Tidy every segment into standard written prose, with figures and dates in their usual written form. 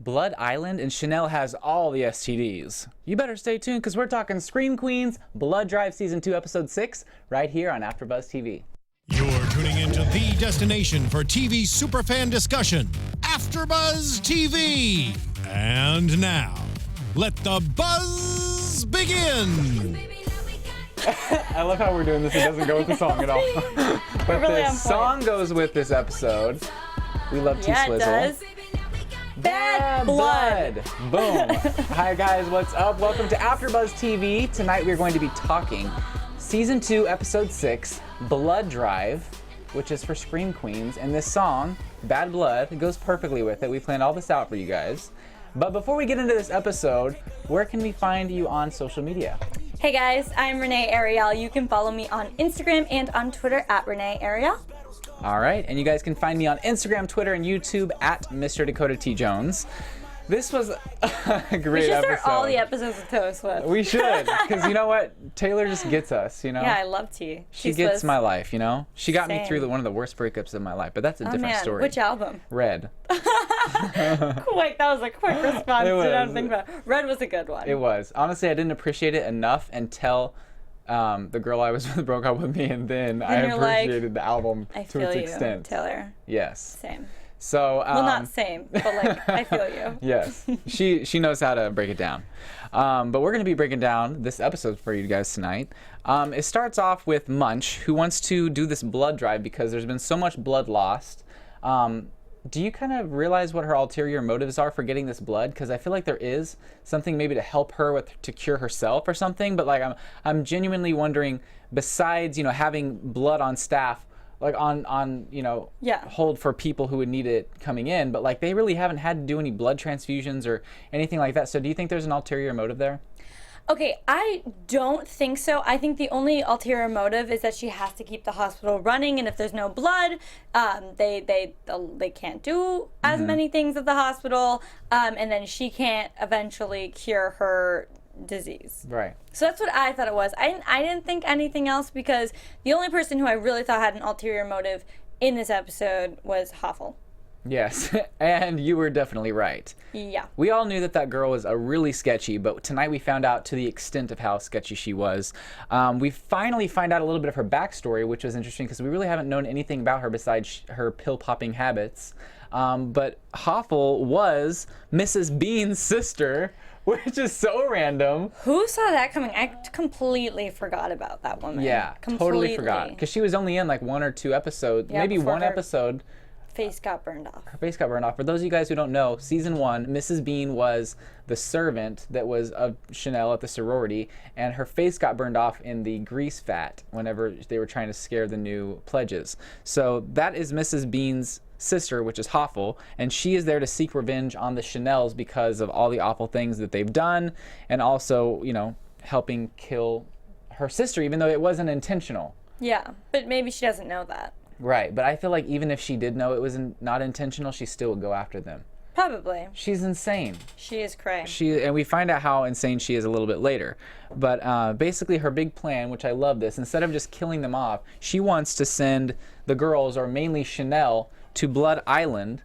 Blood Island, and Chanel has all the STDs. You better stay tuned because we're talking Scream Queens, Blood Drive Season 2, Episode 6, right here on AFTERBUZZ TV. You're tuning into the destination for TV superfan discussion, AFTERBUZZ TV. And now, let the buzz begin. I love how we're doing this. It doesn't go with the song at all. But really the song goes with this episode. We love T-Swizzle. Yeah, it does. Bad blood. Boom. Hi guys, what's up? Welcome to AFTERBUZZ TV. Tonight we're going to be talking Season 2, Episode 6, Blood Drive, which is for Scream Queens. And this song, Bad Blood, goes perfectly with it. We planned all this out for you guys. But before we get into this episode, where can we find you on social media? Hey guys, I'm Renee Ariel. You can follow me on Instagram and on Twitter at Renee Ariel. All right, and you guys can find me on Instagram, Twitter, and YouTube at Mr. Dakota T. Jones. This was a great episode. We should start all the episodes with Taylor Swift. We should, because you know what? Taylor just gets us, you know? Yeah, I love T. She gets my life, you know? She got me through one of the worst breakups of my life, but that's a different story. Which album? Red. Quick, that was a quick response. I don't think about it. Red was a good one. It was. Honestly, I didn't appreciate it enough until the girl I was with broke up with me, and then I appreciated the album to its extent. Taylor. Yes. Same. So, well, not same, but like, I feel you. Yes, she knows how to break it down. But we're going to be breaking down this episode for you guys tonight. It starts off with Munch, who wants to do this blood drive because there's been so much blood lost. Do you kind of realize what her ulterior motives are for getting this blood? Because I feel like there is something maybe to help her to cure herself or something. But like I'm genuinely wondering, besides having blood on staff, like on hold for people who would need it coming in, but like they really haven't had to do any blood transfusions or anything like that. So do you think there's an ulterior motive there? Okay, I don't think so. I think the only ulterior motive is that she has to keep the hospital running, and if there's no blood, they can't do as many things at the hospital, and then she can't eventually cure her disease. Right. So that's what I thought it was. I didn't think anything else, because the only person who I really thought had an ulterior motive in this episode was Hoffel. Yes, and you were definitely right. Yeah. We all knew that girl was really sketchy, but tonight we found out to the extent of how sketchy she was. We finally find out a little bit of her backstory, which was interesting because we really haven't known anything about her besides her pill-popping habits. But Hoffel was Mrs. Bean's sister, which is so random. Who saw that coming? I completely forgot about that woman. Yeah, totally forgot. Because she was only in like 1 or 2 episodes, maybe one episode. Face got burned off. Her face got burned off. For those of you guys who don't know, Season 1, Mrs. Bean was the servant that was of Chanel at the sorority, and her face got burned off in the grease vat whenever they were trying to scare the new pledges. So that is Mrs. Bean's sister, which is Hoffel, and she is there to seek revenge on the Chanels because of all the awful things that they've done, and also, helping kill her sister, even though it wasn't intentional. Yeah, but maybe she doesn't know that. Right, but I feel like even if she did know it was not intentional, she still would go after them. Probably. She's insane. She is cray. And we find out how insane she is a little bit later. But basically her big plan, which I love this, instead of just killing them off, she wants to send the girls, or mainly Chanel, to Blood Island.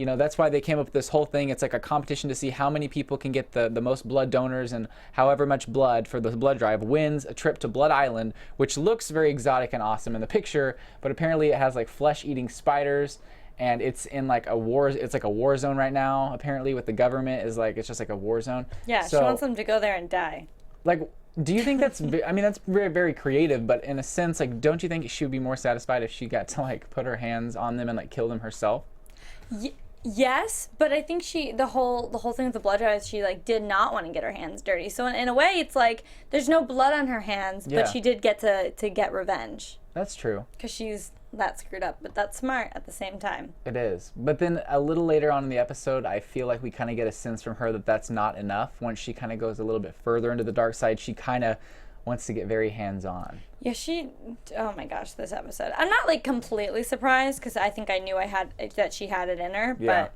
That's why they came up with this whole thing. It's like a competition to see how many people can get the most blood donors, and however much blood for the blood drive wins a trip to Blood Island, which looks very exotic and awesome in the picture, but apparently it has like flesh-eating spiders, and it's in like it's like a war zone right now, apparently, with the government. It's just like a war zone. Yeah, so, she wants them to go there and die. Like, do you think that's, that's very, very creative, but in a sense, like, don't you think she would be more satisfied if she got to like put her hands on them and like kill them herself? Yes, but I think the whole thing with the blood drive is she like did not want to get her hands dirty. So in a way, it's like there's no blood on her hands, but she did get to get revenge. That's true. Because she's that screwed up, but that's smart at the same time. It is. But then a little later on in the episode, I feel like we kind of get a sense from her that that's not enough. Once she kind of goes a little bit further into the dark side, she kind of wants to get very hands-on. Yeah, oh my gosh, this episode. I'm not like completely surprised because I think I knew that she had it in her, but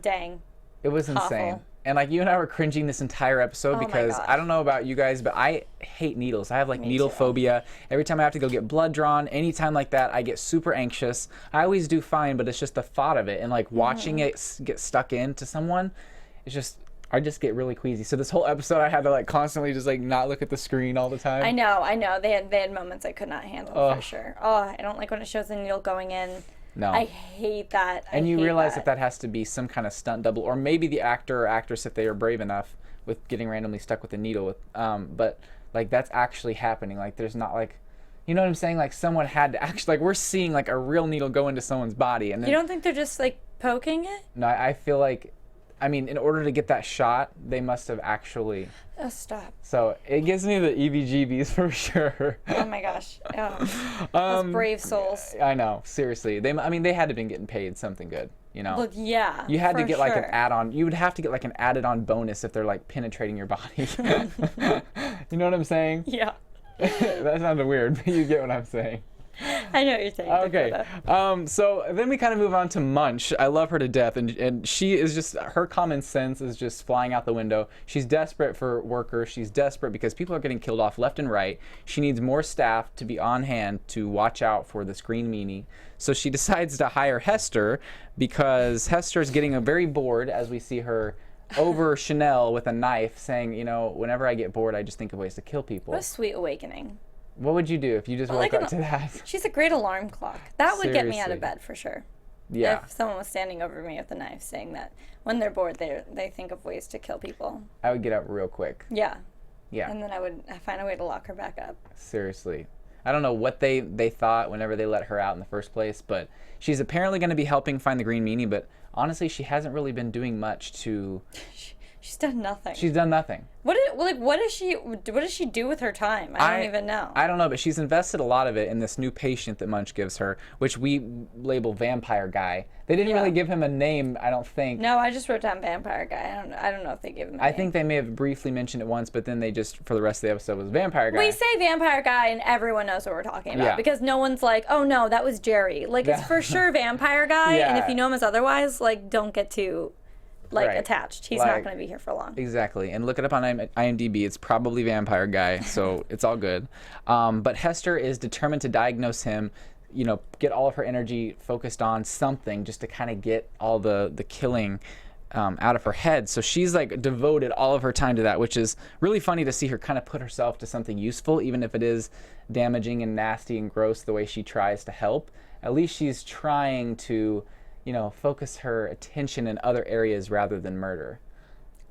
dang. It was insane. And like you and I were cringing this entire episode because I don't know about you guys, but I hate needles. I have like needle phobia. Every time I have to go get blood drawn, anytime like that, I get super anxious. I always do fine, but it's just the thought of it and like watching it get stuck into someone. I just get really queasy. So this whole episode, I had to like constantly just like not look at the screen all the time. I know. They had moments I could not handle for sure. Oh, I don't like when it shows the needle going in. No. I hate that. And you realize that has to be some kind of stunt double, or maybe the actor or actress if they are brave enough with getting randomly stuck with a needle. But like that's actually happening. Like there's not like, you know what I'm saying? Like someone had to actually, like we're seeing like a real needle go into someone's body. And then, you don't think they're just like poking it? No, I feel like, I mean, in order to get that shot, they must have actually. Oh, stop. So it gives me the EBGBs for sure. Oh my gosh. Oh. Those brave souls. I know, seriously. They had to have been getting paid something good, you know? Look, yeah. You had to get like an sure. add-on. You would have to get like an added-on bonus if they're like penetrating your body. You know what I'm saying? Yeah. That sounded weird, but you get what I'm saying. I know what you're saying. Okay. Dakota. So then we kind of move on to Munch. I love her to death, and she is just, her common sense is just flying out the window. She's desperate for workers. She's desperate because people are getting killed off left and right. She needs more staff to be on hand to watch out for this Green Meanie. So she decides to hire Hester because Hester's getting very bored as we see her over Chanel with a knife saying, you know, whenever I get bored, I just think of ways to kill people. What a sweet awakening. What would you do if you just woke up to that? She's a great alarm clock. That would get me out Seriously. of bed for sure. Yeah. If someone was standing over me with a knife saying that when they're bored, they think of ways to kill people. I would get up real quick. Yeah. Yeah. And then I would find a way to lock her back up. Seriously. I don't know what they thought whenever they let her out in the first place, but she's apparently going to be helping find the Green Meanie, but honestly, she hasn't really been doing much to... She's done nothing. She's done nothing. What does she do with her time? I don't even know. I don't know, but she's invested a lot of it in this new patient that Munch gives her, which we label Vampire Guy. They didn't really give him a name, I don't think. No, I just wrote down Vampire Guy. I don't know if they give him a name. think they may have briefly mentioned it once, but then they just, for the rest of the episode, was Vampire Guy. We say Vampire Guy and everyone knows what we're talking about Yeah. because no one's like, oh no, that was Jerry. Like it's for sure Vampire Guy, and if you know him as otherwise, like don't get too attached. He's not going to be here for long. Exactly. And look it up on IMDb. It's probably Vampire Guy, so it's all good. But Hester is determined to diagnose him, you know, get all of her energy focused on something just to kind of get all the killing out of her head. So she's like devoted all of her time to that, which is really funny to see her kind of put herself to something useful, even if it is damaging and nasty and gross the way she tries to help. At least she's trying to, you know, focus her attention in other areas rather than murder.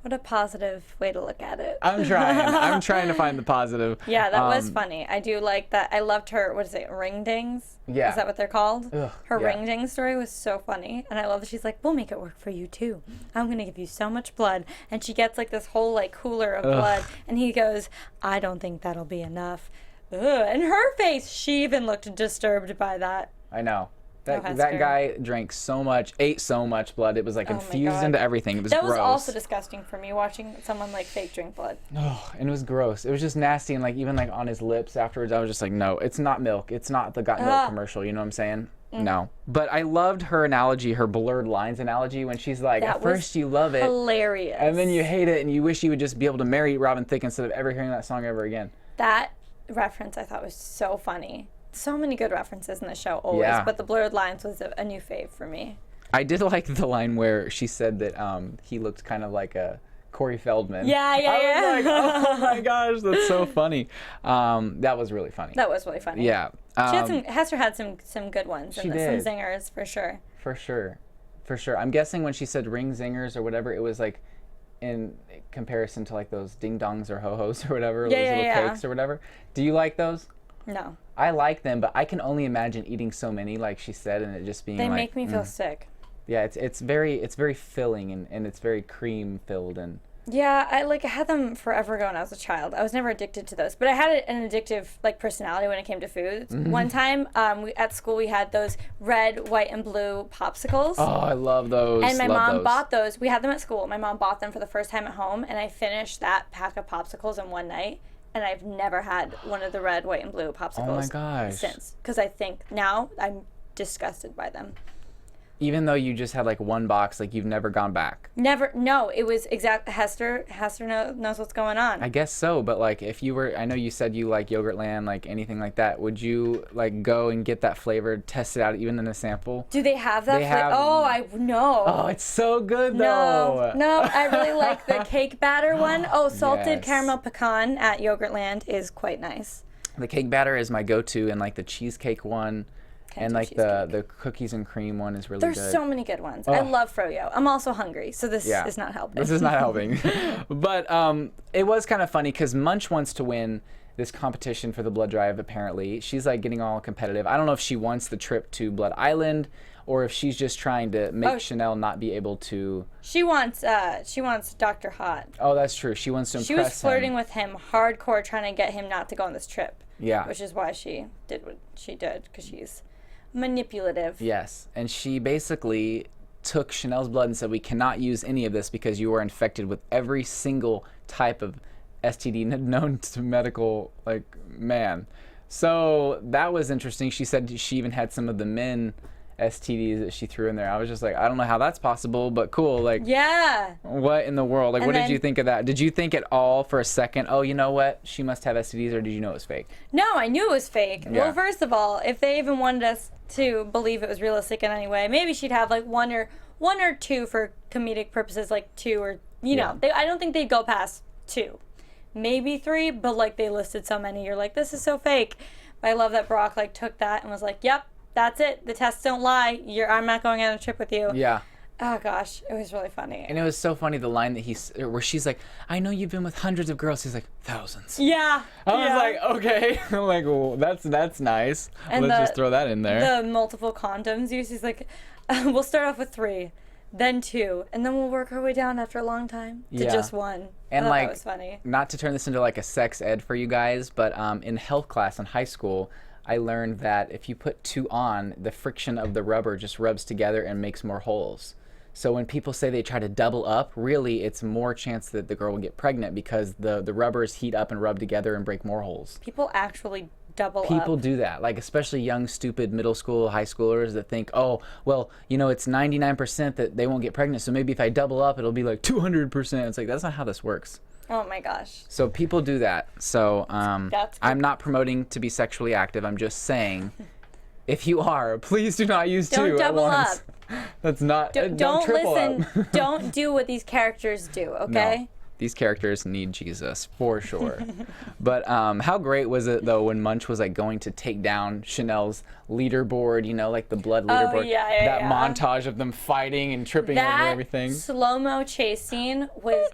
What a positive way to look at it. I'm trying. I'm trying to find the positive. Yeah, that was funny. I do like that. I loved her, what is it, ring dings? Yeah. Is that what they're called? Ugh, her yeah. ring ding story was so funny. And I love that she's like, we'll make it work for you too. I'm going to give you so much blood. And she gets like this whole like cooler of blood. And he goes, I don't think that'll be enough. Ugh. And her face, she even looked disturbed by that. I know. That Hester. guy drank so much, ate so much blood. It was like Oh my infused God. into everything. It was That gross. was also disgusting for me, watching someone like fake drink blood. Oh, and it was gross. It was just nasty, and like even like on his lips afterwards, I was just like, no, it's not milk. It's not the Got Milk commercial. You know what I'm saying? No. But I loved her analogy, her blurred lines analogy, when she's like, That at first you love it, hilarious. and then you hate it, and you wish you would just be able to marry Robin Thicke instead of ever hearing that song ever again. That reference I thought was so funny. So many good references in the show always, Yeah. but the blurred lines was a new fave for me. I did like the line where she said that he looked kind of like a Corey Feldman. Yeah. I was like, oh my gosh, that's so funny. That was really funny. That was really funny. Yeah. She had Hester had some good ones. She and did. Some zingers for sure. For sure. I'm guessing when she said ring zingers or whatever, it was like in comparison to like those ding dongs or ho hos or whatever, those little cakes or whatever. Do you like those? No. I like them, but I can only imagine eating so many, like she said, and it just being They like, make me feel sick. Yeah, it's very filling and it's very cream filled and. Yeah, I had them forever ago when I was a child. I was never addicted to those, but I had an addictive like personality when it came to foods. One time, at school we had those red, white, and blue popsicles. Oh, I love those. And my Love mom those. bought those. We had them at school. My mom bought them for the first time at home, and I finished that pack of popsicles in one night. And I've never had one of the red, white, and blue popsicles Oh my gosh. since. Because I think now I'm disgusted by them. Even though you just had like one box, like you've never gone back. Never. No, it was Hester knows what's going on. I guess so, but like if you were, I know you said you like Yogurtland, like anything like that. Would you like go and get that flavor, test it out, even in a sample? Do they have that? They have. Oh, I know. Oh, it's so good though. No, I really like the cake batter one. Oh, salted Yes. caramel pecan at Yogurtland is quite nice. The cake batter is my go-to, and like the cheesecake one. Can't And do like cheesecake. the cookies and cream one is really There's good. so many good ones. I Oh. love froyo. I'm also hungry, so this Yeah. is not helping. This is not helping. But it was kind of funny because Munch wants to win this competition for the blood drive, apparently. She's like getting all competitive. I don't know if she wants the trip to Blood Island or if she's just trying to make Chanel not be able to... She wants Dr. Hot. Oh, that's true. She wants to impress She was flirting him. with him hardcore, trying to get him not to go on this trip. Yeah. Which is why she did what she did, because she's manipulative. Yes. And she basically took Chanel's blood and said, we cannot use any of this because you are infected with every single type of STD known to medical like man. So that was interesting. She said she even had some of the men STDs that she threw in there. I was just like, I don't know how that's possible, but cool. Like, Yeah. what in the world? Like, And what did then- you think of that? Did you think at all for a second, oh, you know what? She must have STDs, or did you know it was fake? No, I knew it was fake. Yeah. Well, first of all, if they even wanted us to believe it was realistic in any way, maybe she'd have like one or two for comedic purposes, like two or know. I don't think they'd go past two, maybe three. But like they listed so many, you're like, this is so fake. But I love that Brock like took that and was like, yep, that's it. The tests don't lie. I'm not going on a trip with you. Yeah. Oh gosh, it was really funny. And it was so funny, the line that where she's like, I know you've been with hundreds of girls. He's like, thousands. Yeah. I was like, okay. I'm like, well, that's nice. And Let's just throw that in there. The multiple condoms use. He's like, we'll start off with 3, then 2, and then we'll work our way down after a long time to Yeah. just 1. And I thought like, that was funny. not to turn this into like a sex ed for you guys, but in health class in high school, I learned that if you put 2 on, the friction of the rubber just rubs together and makes more holes. So when people say they try to double up, really it's more chance that the girl will get pregnant because the rubbers heat up and rub together and break more holes. People actually double People up. do that, like especially young, stupid middle school, high schoolers that think, oh, well, you know, it's 99% that they won't get pregnant, so maybe if I double up, it'll be like 200%. It's like, that's not how this works. Oh my gosh. So people do that. So That's I'm not promoting to be sexually active. I'm just saying, if you are, please do not use Don't 2 double at once. That's not. Don't triple listen. up. Don't do what these characters do, okay? No. These characters need Jesus for sure. But how great was it though when Munch was like going to take down Chanel's leaderboard? You know, like the blood leaderboard. yeah, that yeah. montage of them fighting and tripping over That everything. slow-mo chase scene was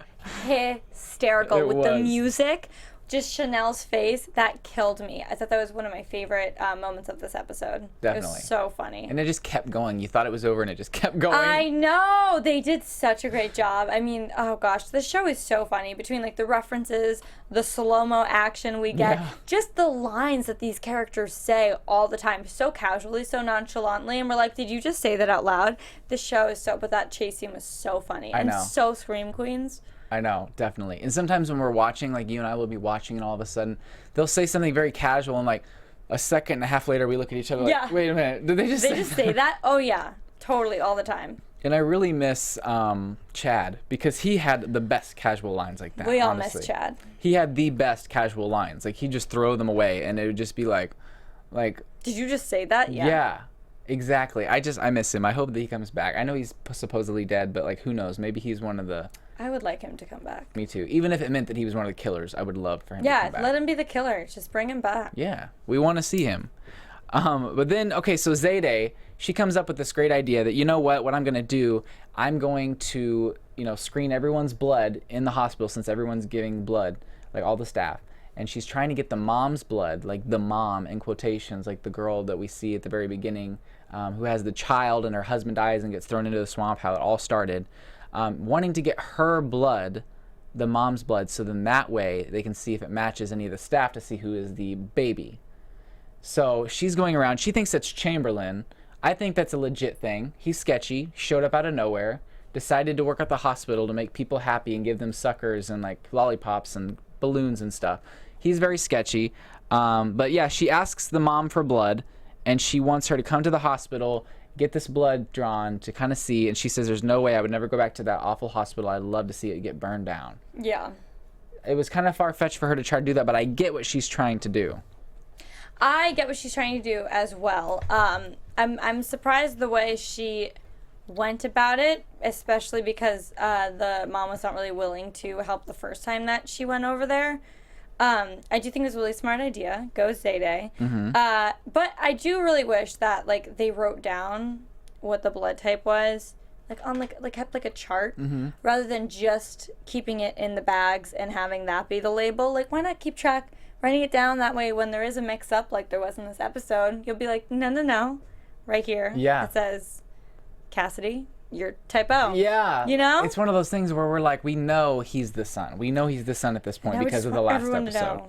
hysterical It with the was. music. Just Chanel's face, that killed me. I thought that was one of my favorite moments of this episode. It Definitely. was so funny. And it just kept going. You thought it was over and it just kept going. I know. They did such a great job. I mean, oh gosh, the show is so funny between like the references, the slow-mo action we get, Yeah. just the lines that these characters say all the time, so casually, so nonchalantly, and we're like, did you just say that out loud? The show is so, but that chase scene was so funny and know. so Scream Queens. I know, definitely. And sometimes when we're watching, like you and I will be watching, and all of a sudden they'll say something very casual, and like a second and a half later we look at each other like, Yeah. wait a minute, did they just They say just say that? Oh yeah, totally, all the time. And I really miss Chad because he had the best casual lines like that. We all honestly. miss Chad. He had the best casual lines. Like he'd just throw them away, and it would just be like, Did you just say that? yeah, exactly. I miss him. I hope that he comes back. I know he's supposedly dead, but like who knows? Maybe he's one of the. I would like him to come back. Me too. Even if it meant that he was one of the killers, I would love for him to Yeah, come back. let him be the killer. Just bring him back. Yeah, we want to see him. But then, okay, so Zayday, she comes up with this great idea that, you know what I'm going to do, I'm going to, screen everyone's blood in the hospital since everyone's giving blood, like all the staff. And she's trying to get the mom's blood, like the mom in quotations, like the girl that we see at the very beginning, who has the child and her husband dies and gets thrown into the swamp, how it all started. Wanting to get her blood, the mom's blood, so then that way they can see if it matches any of the staff to see who is the baby. So she's going around. She thinks it's Chamberlain. I think that's a legit thing. He's sketchy. Showed up out of nowhere. Decided to work at the hospital to make people happy and give them suckers and like lollipops and balloons and stuff. He's very sketchy. But yeah, she asks the mom for blood, and she wants her to come to the hospital, get this blood drawn to kind of see. And she says, there's no way, I would never go back to that awful hospital. I'd love to see it get burned down. Yeah. It was kind of far-fetched for her to try to do that, but I get what she's trying to do. I get what she's trying to do as well. I'm surprised the way she went about it, especially because the mom was not really willing to help the first time that she went over there. I do think it was a really smart idea. Go Zayday. But I do really wish that like they wrote down what the blood type was, like on like kept like a chart, rather than just keeping it in the bags and having that be the label. Like, why not keep track, writing it down, that way when there is a mix up like there was in this episode, you'll be like, no, right here. Yeah. It says Cassidy, you're type O. Yeah. You know? It's one of those things where we're like, we know he's the son. We know he's the son at this point And I because just of the want last everyone to episode. know.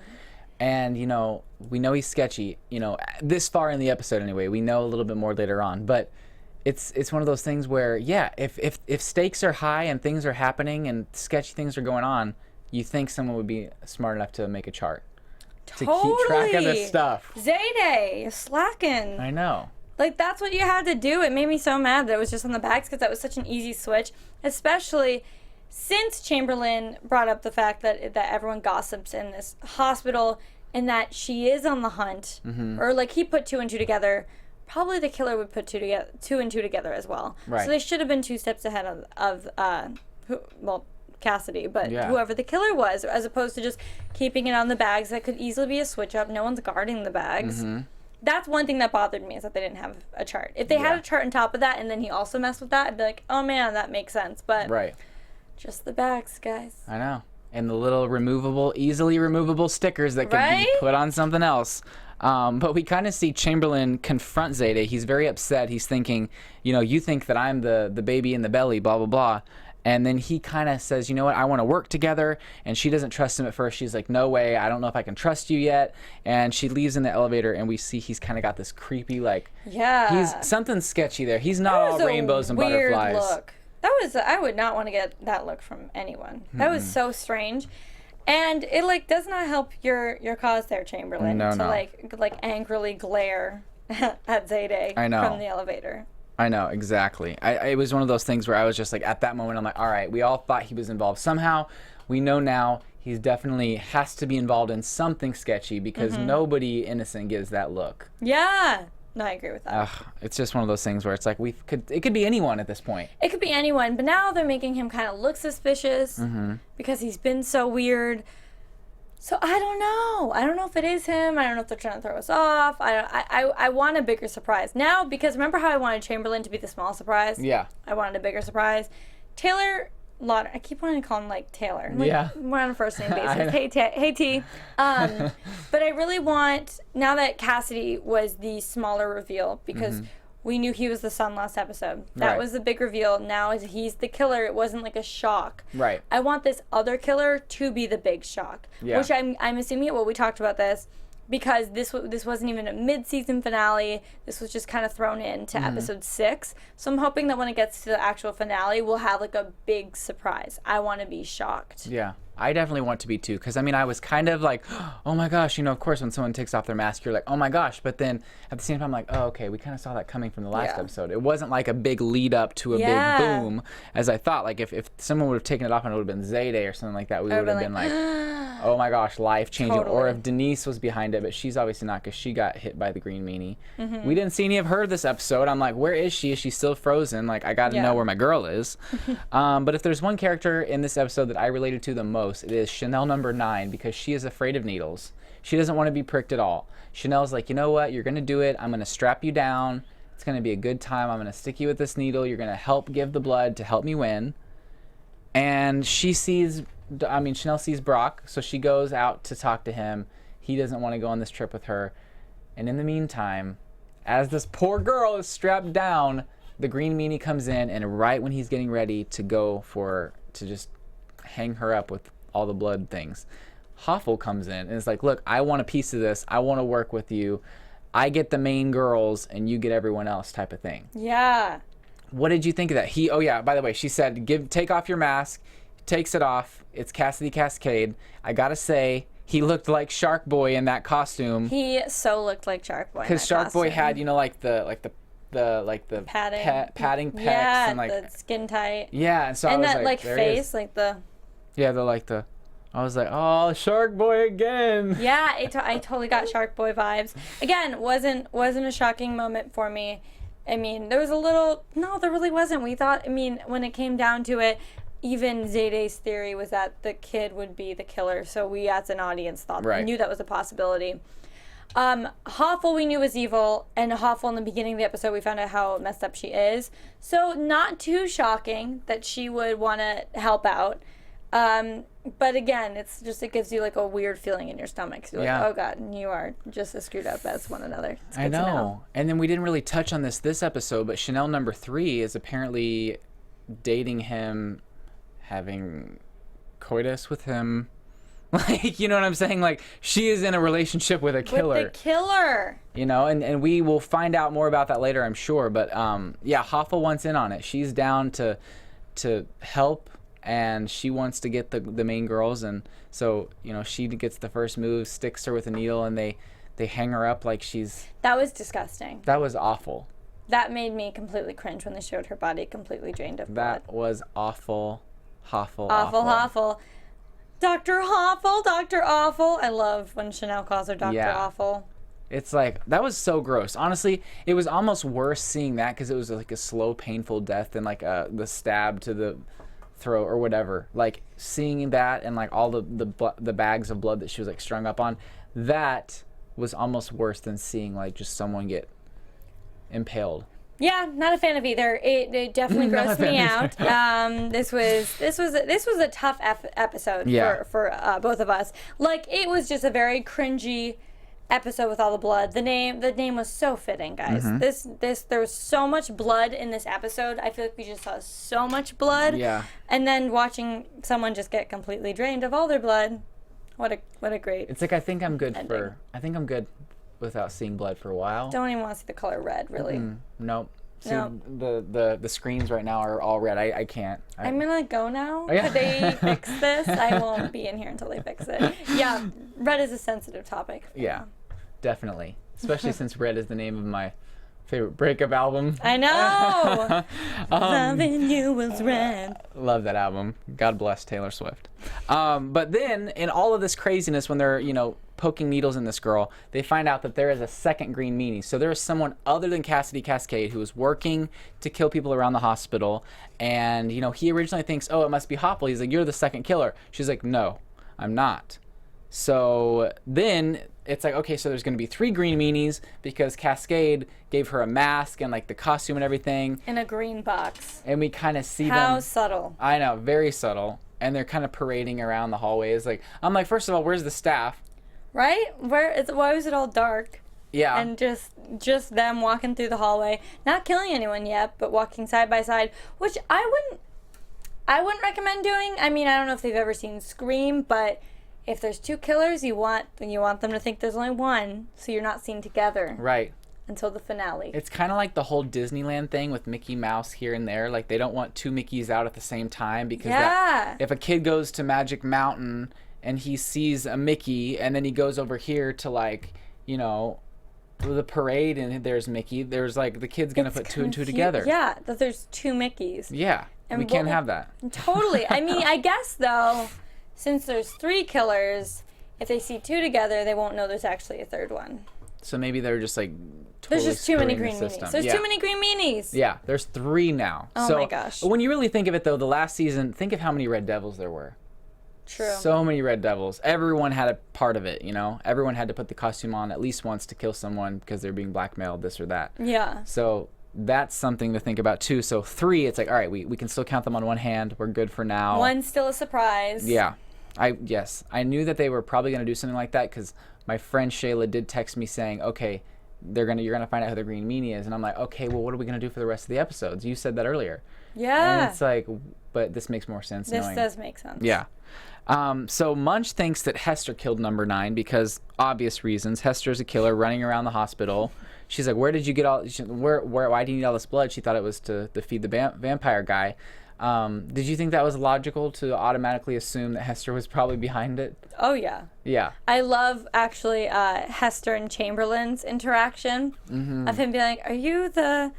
And, you know, we know he's sketchy, you know, this far in the episode anyway. We know a little bit more later on. But it's one of those things where, yeah, if stakes are high and things are happening and sketchy things are going on, you think someone would be smart enough to make a chart. To keep track of this stuff. Zayday, slacking. I know. Like, that's what you had to do. It made me so mad that it was just on the bags, because that was such an easy switch, especially since Chamberlain brought up the fact that everyone gossips in this hospital and that she is on the hunt, or like he put two and two together. Probably the killer would put two and two together as well. Right. So they should have been 2 steps ahead of Cassidy, but whoever the killer was, as opposed to just keeping it on the bags. That could easily be a switch up. No one's guarding the bags. That's one thing that bothered me, is that they didn't have a chart. If they had a chart on top of that and then he also messed with that, I'd be like, oh man, that makes sense. But just the bags, guys. I know. And the little easily removable stickers that can be put on something else. But we kind of see Chamberlain confront Zayday. He's very upset. He's thinking, you know, you think that I'm the baby in the belly, blah, blah, blah. And then he kind of says, you know what, I want to work together. And she doesn't trust him at first. She's like, no way, I don't know if I can trust you yet. And she leaves in the elevator, and we see he's kind of got this creepy, like, he's something sketchy there. He's not all rainbows and butterflies. Look. That was, I would not want to get that look from anyone. That was so strange. And it like does not help your cause there, Chamberlain, like angrily glare at Zayday from the elevator. I know, exactly. It was one of those things where I was just like, at that moment, I'm like, all right, we all thought he was involved somehow. We know now he's definitely has to be involved in something sketchy, because nobody innocent gives that look. Yeah. No, I agree with that. It's just one of those things where it's like it could be anyone at this point. It could be anyone, but now they're making him kind of look suspicious because he's been so weird. So I don't know. I don't know if it is him. I don't know if they're trying to throw us off. I want a bigger surprise now, because remember how I wanted Chamberlain to be the small surprise? Yeah. I wanted a bigger surprise. Taylor Lauder. I keep wanting to call him like Taylor. We're on a first name basis. Hey T. But I really want, now that Cassidy was the smaller reveal, because we knew he was the son last episode. That was the big reveal. Now he's the killer. It wasn't like a shock. Right. I want this other killer to be the big shock. Yeah. Which I'm assuming, well, we talked about this, because this wasn't even a mid-season finale. This was just kind of thrown into episode 6. So I'm hoping that when it gets to the actual finale, we'll have like a big surprise. I want to be shocked. Yeah. I definitely want to be too, because I mean, I was kind of like, oh my gosh, you know, of course when someone takes off their mask, you're like, oh my gosh, but then at the same time, I'm like, oh, okay, we kind of saw that coming from the last episode. It wasn't like a big lead up to a big boom, as I thought. Like if someone would have taken it off and it would have been Zayday or something like that, we would have been like, oh my gosh, life changing. Totally. Or if Denise was behind it, but she's obviously not, because she got hit by the Green Meanie. We didn't see any of her this episode. I'm like, where is she? Is she still frozen? Like, I got to know where my girl is. But if there's one character in this episode that I related to the most, it is Chanel number 9, because she is afraid of needles. She doesn't want to be pricked at all. Chanel's like, you know what? You're going to do it. I'm going to strap you down. It's going to be a good time. I'm going to stick you with this needle. You're going to help give the blood to help me win. And Chanel sees Brock, so she goes out to talk to him. He doesn't want to go on this trip with her. And in the meantime, as this poor girl is strapped down, the Green Meanie comes in, and right when he's getting ready to go to just hang her up with all the blood things, Hoffel comes in and is like, look, I want a piece of this. I want to work with you. I get the main girls and you get everyone else, type of thing. Yeah. What did you think of that? Oh yeah, by the way, she said, take off your mask. Takes it off. It's Cassidy Cascade. I gotta say, he looked like Shark Boy in that costume. He so looked like Shark Boy. Because Shark Boy had, you know, like the the padding, padding pecs yeah, and like the skin tight. Yeah, and so And I was that like there he is. face, like the. Yeah, I was like, oh, Shark Boy again. Yeah, I totally got Shark Boy vibes. Again, wasn't a shocking moment for me. I mean, there was a little. No, there really wasn't. We thought. I mean, when it came down to it, even Zayday's theory was that the kid would be the killer. So we, as an audience, knew that was a possibility. Hoffel we knew was evil, and Hoffel in the beginning of the episode we found out how messed up she is. So not too shocking that she would want to help out. But again, it gives you like a weird feeling in your stomach. So you're like, oh God, you are just as screwed up as one another. It's good I to know. And then we didn't really touch on this episode, but Chanel number 3 is apparently dating him, having coitus with him. Like, you know what I'm saying? Like, she is in a relationship with a killer. With the killer. You know, and we will find out more about that later, I'm sure. But yeah, Hoffel wants in on it. She's down to help. And she wants to get the main girls, and so, you know, she gets the first move, sticks her with a needle, and they hang her up like she's... That was disgusting. That was awful. That made me completely cringe when they showed her body completely drained of blood. That was awful. Awful. Dr. Hoffel, Dr. Awful. I love when Chanel calls her Dr. Awful. It's like, that was so gross. Honestly, it was almost worse seeing that because it was like a slow, painful death than like the stab to the throat or whatever. Like, seeing that and like all the bags of blood that she was like strung up on, that was almost worse than seeing like just someone get impaled. Yeah, not a fan of either. It definitely grossed me out. This was a tough episode for both of us. Like, it was just a very cringy episode with all the blood. The name was so fitting, guys. There was so much blood in this episode. I feel like we just saw so much blood. Yeah. And then watching someone just get completely drained of all their blood. What a great. It's like, I think I'm good ending. without seeing blood for a while. Don't even want to see the color red, really. Nope. See, Nope. the screens right now are all red. I can't. I'm gonna go now. Yeah. Could they fix this? I won't be in here until they fix it. Yeah, red is a sensitive topic. Yeah, definitely. Especially since Red is the name of my favorite breakup album. I know. Loving you was red. Love that album. God bless Taylor Swift. But then, in all of this craziness, when they're, poking needles in this girl, they find out that there is a second Green Meanie. So there is someone other than Cassidy Cascade who is working to kill people around the hospital. And, he originally thinks, oh, it must be Hoppel. He's like, you're the second killer. She's like, no, I'm not. So then it's like, okay, so there's going to be 3 Green Meanies because Cascade gave her a mask and like the costume and everything. In a green box. And we kind of see them. How subtle. I know, very subtle. And they're kind of parading around the hallways. Like, I'm like, first of all, where's the staff? Right? Why was it all dark? Yeah. And just them walking through the hallway, not killing anyone yet, but walking side by side, which I wouldn't recommend doing. I mean, I don't know if they've ever seen Scream, but if there's 2 killers, you want them to think there's only one, so you're not seen together. Right. Until the finale. It's kind of like the whole Disneyland thing with Mickey Mouse here and there. Like, they don't want 2 Mickeys out at the same time because if a kid goes to Magic Mountain and he sees a Mickey and then he goes over here to like, the parade and there's Mickey, there's like the kid's going to put 2 and 2 together. Yeah, that there's 2 Mickeys. Yeah. And we can't have that. Totally. I mean, I guess though, since there's 3 killers, if they see 2 together, they won't know there's actually a 3rd one. So maybe they're just like totally there's just too many Green Meanies. There's too many Green Meanies. Yeah, there's 3 now. Oh my gosh. When you really think of it though, the last season, think of how many Red Devils there were. True. So many Red Devils. Everyone had a part of it, Everyone had to put the costume on at least once to kill someone because they're being blackmailed, this or that. Yeah. So that's something to think about too. So 3, it's like, all right, we can still count them on one hand. We're good for now. 1's still a surprise. Yeah. I knew that they were probably going to do something like that because my friend Shayla did text me saying, okay, you're gonna find out who the Green Meanie is, and I'm like, okay, well, what are we gonna do for the rest of the episodes? You said that earlier. Yeah. And it's like, but this makes more sense. This does make sense. Yeah. So Munch thinks that Hester killed number 9 because obvious reasons. Hester's a killer running around the hospital. She's like, where did you get all? Why do you need all this blood? She thought it was to feed the vampire guy. Did you think that was logical to automatically assume that Hester was probably behind it? Oh, yeah. Yeah. I love, actually, Hester and Chamberlain's interaction of him being like, are you the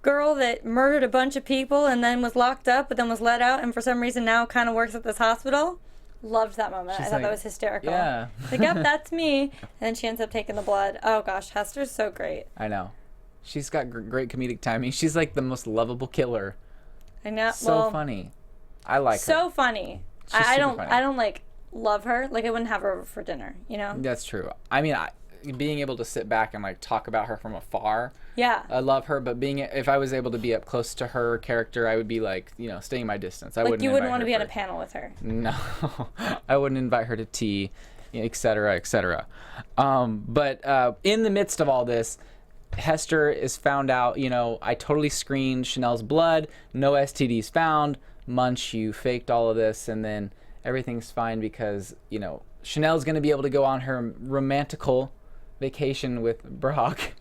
girl that murdered a bunch of people and then was locked up but then was let out and for some reason now kind of works at this hospital? Loved that moment. I thought that was hysterical. Yeah. Like, yep, that's me. And then she ends up taking the blood. Oh, gosh, Hester's so great. I know. She's got great comedic timing. She's like the most lovable killer. I know. So funny. I like her. So funny. She's I super don't, funny. I don't, like, love her. Like, I wouldn't have her over for dinner, you know? That's true. I mean, being able to sit back and like talk about her from afar. Yeah. I love her, but if I was able to be up close to her character, I would be like, staying my distance. I wouldn't. You wouldn't want to be on a a panel with her. No, I wouldn't invite her to tea, et cetera, et cetera. But in the midst of all this, Hester is found out, I totally screened Chanel's blood, no STDs found. Munch, you faked all of this, and then everything's fine because, Chanel's going to be able to go on her romantical vacation with Brock.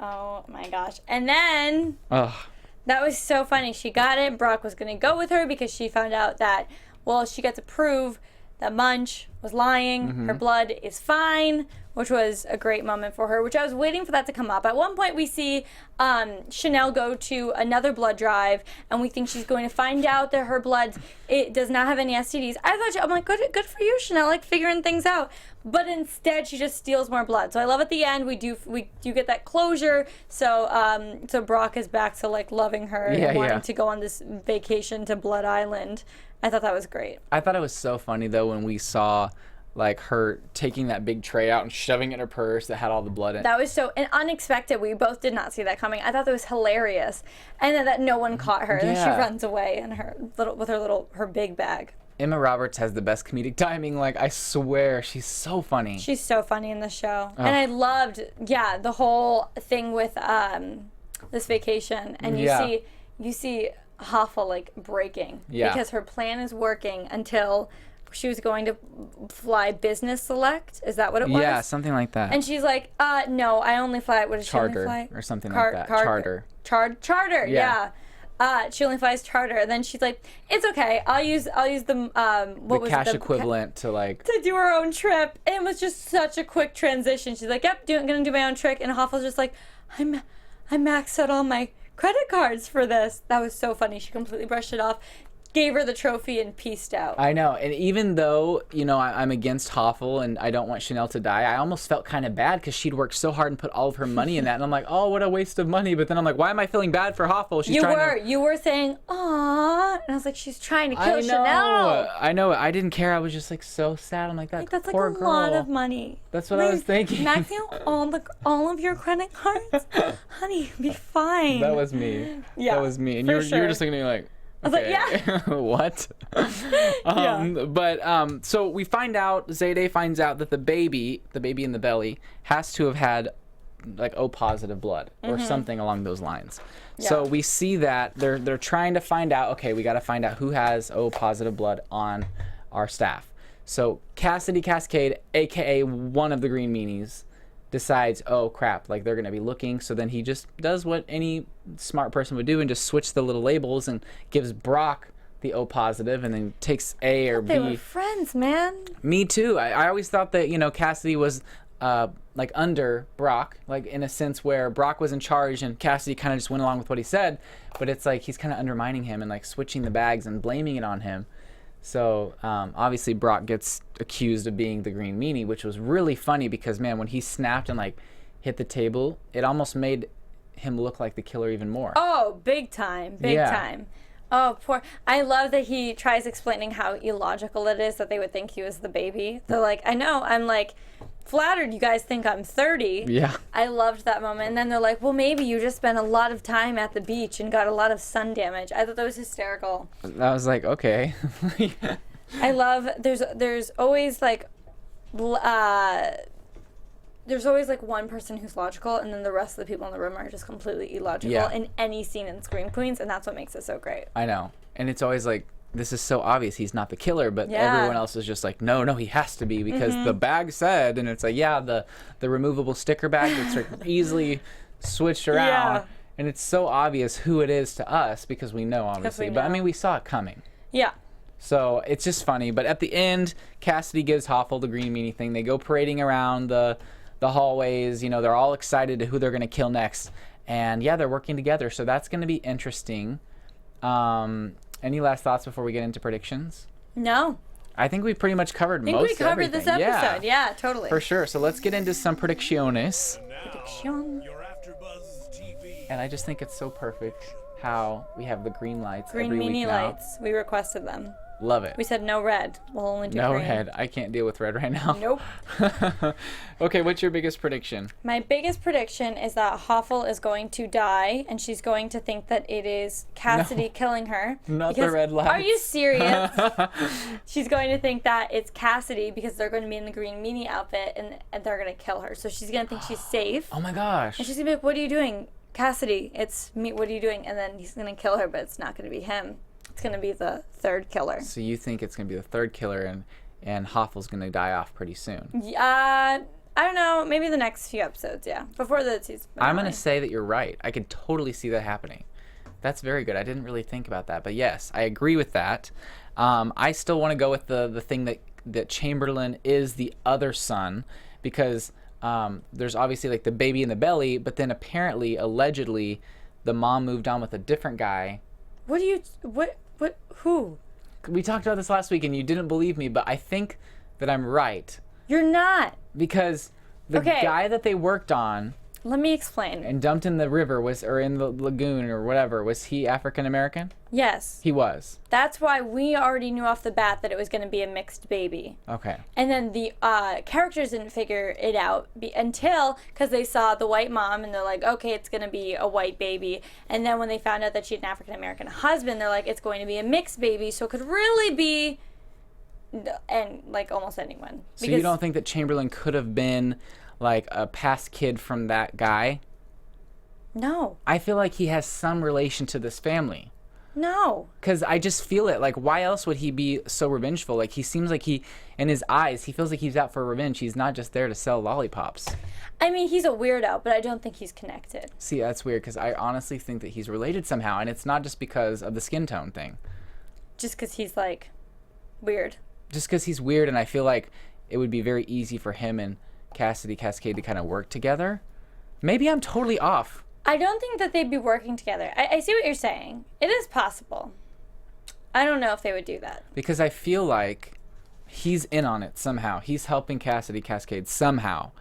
Oh my gosh. And then Ugh. that was so funny. She got it. Brock was going to go with her because she found out that, well, she got to prove that Munch was lying. Her blood is fine, which was a great moment for her, which I was waiting for that to come up. At one point, we see Chanel go to another blood drive, and we think she's going to find out that her blood, it does not have any STDs. I'm like, good for you, Chanel, like figuring things out. But instead, she just steals more blood. So I love at the end, we do get that closure. So so Brock is back to like loving her and wanting to go on this vacation to Blood Island. I thought that was great. I thought it was so funny though when we saw like her taking that big tray out and shoving it in her purse that had all the blood in it. That was so unexpected. We both did not see that coming. I thought that was hilarious, and then that no one caught her. And then she runs away in her big bag. Emma Roberts has the best comedic timing. Like, I swear, she's so funny. She's so funny in the show, and I loved the whole thing with this vacation. And you see Hoffel like breaking because her plan is working until she was going to fly business select. Is that what it was? Yeah, something like that. And she's like, no, I only fly. What does she only fly? Or something like that. Charter. Charter. Yeah. She only flies charter. And then she's like, it's okay. I'll use the what was cash the equivalent to like to do her own trip. And it was just such a quick transition. She's like, yep, gonna do my own trick. And Hoffel's just like, I maxed out all my credit cards for this. That was so funny. She completely brushed it off, gave her the trophy, and peaced out. I know. And even though, I'm against Hoffel and I don't want Chanel to die, I almost felt kind of bad because she'd worked so hard and put all of her money in that. And I'm like, oh, what a waste of money. But then I'm like, why am I feeling bad for Hoffel? You were saying, aw. And I was like, she's trying to kill Chanel. I know. I didn't care. I was just like so sad. I'm like, that that's poor like a girl. lot of money. That's what I was thinking. Maxing out all of your credit cards? Honey, be fine. That was me. Yeah, that was me. And for you were sure. just looking at me like, I was like, yeah. What? But so we find out, Zayday finds out that the baby in the belly has to have had like O positive blood or something along those lines. Yeah. So we see that they're trying to find out, okay, we got to find out who has O positive blood on our staff. So Cassidy Cascade, aka one of the Green Meanies, decides, oh crap, like they're gonna be looking. So then he just does what any smart person would do and just switch the little labels and gives Brock the O positive and then takes A or B. They were friends, man. Me too. I always thought that Cassidy was like under Brock, like in a sense where Brock was in charge and Cassidy kind of just went along with what he said, but it's like he's kind of undermining him and like switching the bags and blaming it on him. So obviously Brock gets accused of being the Green Meanie, which was really funny because, man, when he snapped and like hit the table, it almost made him look like the killer even more. Oh, big time. Big time. Oh, poor. I love that he tries explaining how illogical it is that they would think he was the baby. They're like, I know. I'm like flattered you guys think I'm 30. Yeah. I loved that moment. And then they're like, well, maybe you just spent a lot of time at the beach and got a lot of sun damage. I thought that was hysterical. I was like, okay. I love, there's always like, there's always like one person who's logical and then the rest of the people in the room are just completely illogical in any scene in Scream Queens, and that's what makes it so great. I know. And it's always like, this is so obvious he's not the killer, but everyone else is just like, no, he has to be because the bag said, and it's like, the removable sticker bag that's like easily switched around. And it's so obvious who it is to us because we know, obviously. But I mean, we saw it coming. Yeah. So it's just funny. But at the end, Cassidy gives Hoffel the Green Meanie thing. They go parading around the hallways. You know, they're all excited to who they're going to kill next. And yeah, they're working together. So that's going to be interesting. Any last thoughts before we get into predictions? No. I think we pretty much covered most I think we covered this episode. Yeah, totally. For sure. So let's get into some predicciones. Prediction. Your AfterBuzz TV. And I just think it's so perfect how we have the green lights Green every week Meanie now. lights. We requested them. Love it. We said no red. We'll only do No green. red. I can't deal with red right now. Nope. Okay, what's your biggest prediction? My biggest prediction is that Hoffel is going to die, and she's going to think that it is Cassidy killing her. Not the red lights. Are you serious? She's going to think that it's Cassidy because they're going to be in the Green Meanie outfit, and they're going to kill her. So she's going to think she's safe. Oh my gosh. And she's going to be like, what are you doing? Cassidy, it's me. What are you doing? And then he's going to kill her, but it's not going to be him. It's going to be the third killer. So you think it's going to be the third killer, and Hoffel's going to die off pretty soon? I don't know. Maybe the next few episodes, yeah. Before the season. I'm going to say that you're right. I could totally see that happening. That's very good. I didn't really think about that. But yes, I agree with that. I still want to go with the thing that Chamberlain is the other son, because there's obviously like the baby in the belly, but then apparently, allegedly, the mom moved on with a different guy. Who? We talked about this last week and you didn't believe me, but I think that I'm right. You're not. Because the guy that they worked on Let me explain. and dumped in the river or in the lagoon or whatever, was he African American? Yes. He was. That's why we already knew off the bat that it was going to be a mixed baby. Okay. And then the characters didn't figure it out because they saw the white mom and they're like, okay, it's going to be a white baby. And then when they found out that she had an African American husband, they're like, it's going to be a mixed baby. So it could really be like almost anyone. So you don't think that Chamberlain could have been like a past kid from that guy? No. I feel like he has some relation to this family. No. Because I just feel it. Like, why else would he be so revengeful? Like, he seems like in his eyes, he feels like he's out for revenge. He's not just there to sell lollipops. I mean, he's a weirdo, but I don't think he's connected. See, that's weird, because I honestly think that he's related somehow, and it's not just because of the skin tone thing. Just because he's, like, weird. Just because he's weird, and I feel like it would be very easy for him and Cassidy Cascade to kind of work together. Maybe I'm totally off. I don't think that they'd be working together. I see what you're saying. It is possible. I don't know if they would do that. Because I feel like he's in on it somehow. He's helping Cassidy Cascade somehow.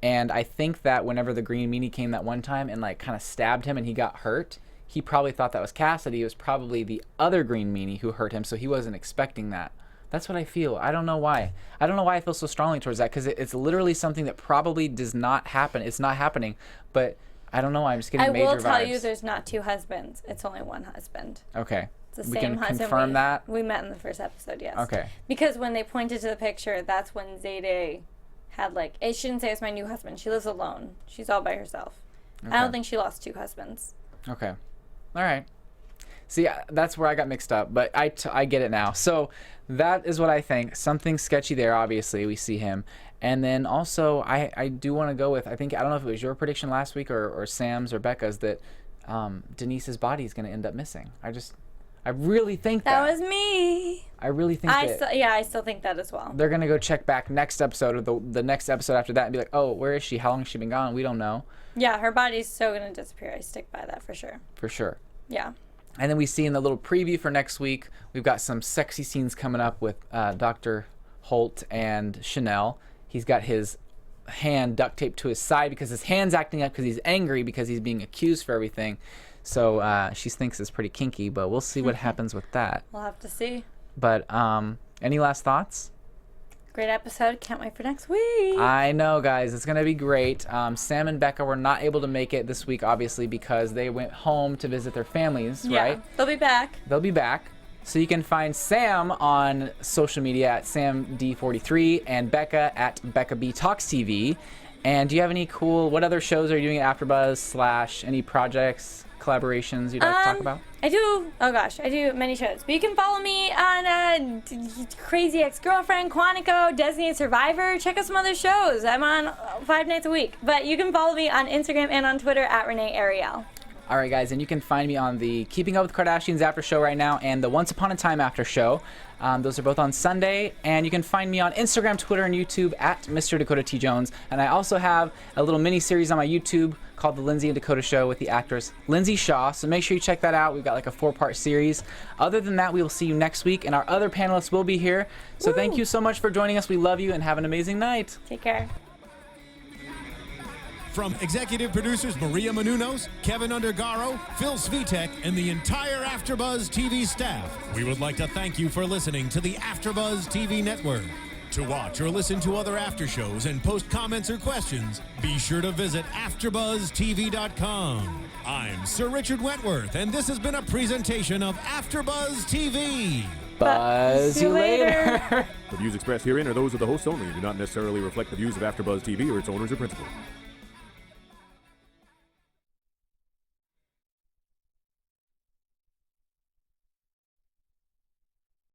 And I think that whenever the Green Meanie came that one time and like kind of stabbed him and he got hurt, he probably thought that was Cassidy. It was probably the other Green Meanie who hurt him, so he wasn't expecting that. That's what I feel. I don't know why. I don't know why I feel so strongly towards that, because it's literally something that probably does not happen. It's not happening, but I don't know why. I'm just getting major vibes. I will tell you there's not two husbands. It's only one husband. Okay. It's the we same can husband. confirm that? We met in the first episode, yes. Okay. Because when they pointed to the picture, that's when Zayday had like, she didn't say it's my new husband. She lives alone. She's all by herself. Okay. I don't think she lost two husbands. Okay. All right. See, that's where I got mixed up, but I get it now. So that is what I think. Something sketchy there, obviously. We see him. And then also, I do want to go with, I don't know if it was your prediction last week or Sam's or Becca's, that Denise's body is going to end up missing. I really think that. That was me. I really think that. I still think that as well. They're going to go check back next episode or the next episode after that and be like, oh, where is she? How long has she been gone? We don't know. Yeah, her body's so going to disappear. I stick by that for sure. For sure. Yeah. And then we see in the little preview for next week, we've got some sexy scenes coming up with Dr. Holt and Chanel. He's got his hand duct taped to his side because his hand's acting up because he's angry because he's being accused for everything. So she thinks it's pretty kinky, but we'll see what happens with that. We'll have to see. But any last thoughts? Great episode. Can't wait for next week. I know, guys. It's going to be great. Sam and Becca were not able to make it this week, obviously, because they went home to visit their families, right? They'll be back. They'll be back. So you can find Sam on social media at SamD43 and Becca at BeccaBTalksTV. And do you have any what other shows are you doing at AfterBuzz / any projects, collaborations you'd like to talk about? I do. Oh gosh, I do many shows. But you can follow me on Crazy Ex-Girlfriend, Quantico, Designated Survivor. Check out some other shows. I'm on 5 nights a week. But you can follow me on Instagram and on Twitter at Renee Ariel. All right, guys, and you can find me on the Keeping Up with Kardashians after show right now and the Once Upon a Time after show. Those are both on Sunday, and you can find me on Instagram, Twitter, and YouTube at Mr. Dakota T. Jones. And I also have a little mini-series on my YouTube called The Lindsay and Dakota Show with the actress Lindsay Shaw, so make sure you check that out. We've got like a 4-part series. Other than that, we will see you next week, and our other panelists will be here. So thank you so much for joining us. We love you, and have an amazing night. Take care. From executive producers Maria Menounos, Kevin Undergaro, Phil Svitek, and the entire AfterBuzz TV staff, we would like to thank you for listening to the AfterBuzz TV network. To watch or listen to other after shows and post comments or questions, be sure to visit AfterBuzzTV.com. I'm Sir Richard Wentworth, and this has been a presentation of AfterBuzz TV. Buzz you later. The views expressed herein are those of the hosts only and do not necessarily reflect the views of AfterBuzz TV or its owners or principals.